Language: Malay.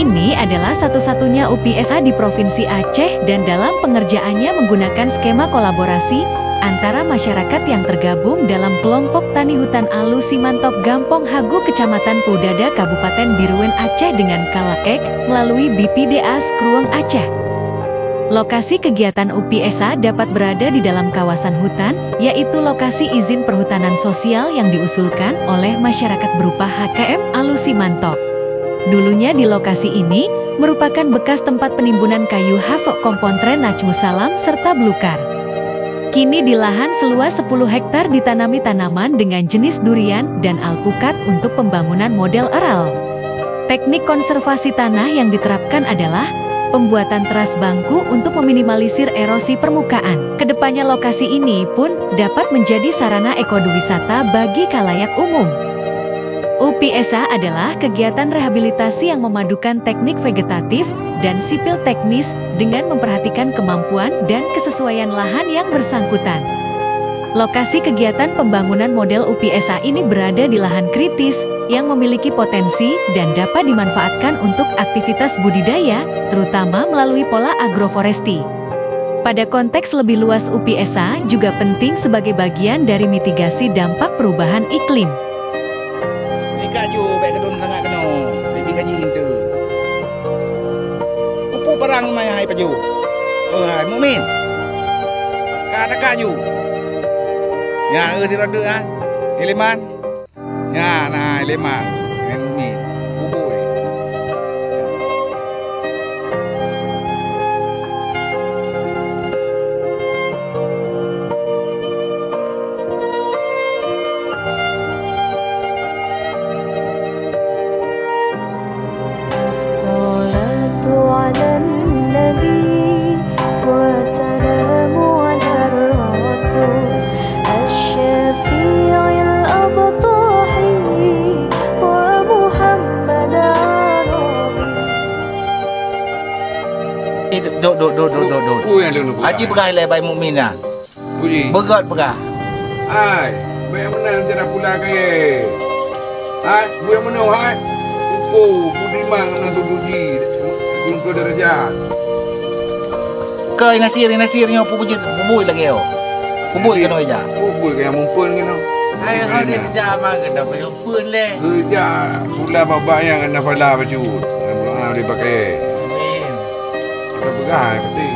Ini adalah satu-satunya UPSA di Provinsi Aceh dan dalam pengerjaannya menggunakan skema kolaborasi antara masyarakat yang tergabung dalam kelompok tani hutan Alu Simantop Gampong Hagu Kecamatan Pudada Kabupaten Biruan Aceh dengan Kalaek melalui BPDA Skrueng Aceh. Lokasi kegiatan UPSA dapat berada di dalam kawasan hutan, yaitu lokasi izin perhutanan sosial yang diusulkan oleh masyarakat berupa HKM Alu Simantop. Dulunya di lokasi ini, merupakan bekas tempat penimbunan kayu hafok kompontren Najmusalam serta belukar. Kini di lahan seluas 10 hektar ditanami tanaman dengan jenis durian dan alpukat untuk pembangunan model aral. Teknik konservasi tanah yang diterapkan adalah pembuatan teras bangku untuk meminimalisir erosi permukaan. Kedepannya lokasi ini pun dapat menjadi sarana ekowisata bagi khalayak umum. UPSA adalah kegiatan rehabilitasi yang memadukan teknik vegetatif dan sipil teknis dengan memperhatikan kemampuan dan kesesuaian lahan yang bersangkutan. Lokasi kegiatan pembangunan model UPSA ini berada di lahan kritis yang memiliki potensi dan dapat dimanfaatkan untuk aktivitas budidaya, terutama melalui pola agroforesti. Pada konteks lebih luas, UPSA juga penting sebagai bagian dari mitigasi dampak perubahan iklim. Kaju baik kedun sangat kena baby gaji itu kupu perang mai hai paju hai mukmin kata kaju ya tirada ah eleman ya nah eleman mukmin kupu Duduk. Haji pegah ilai bayi mukminah. Begat pegah. Hai, baik mana cara pula kaya. Hai, buat mana hai? Upo, budiman nak tuduji. Kuntu darajat. Kau nasirnya apa bubui lagi yo. Bubui kena aja. Bubui kaya mumpun kena. Hai, kau ni tidak makan dapat mumpun le. Kerja pula babak yang kena pala baju. Belum ada pakai. Pegah peti.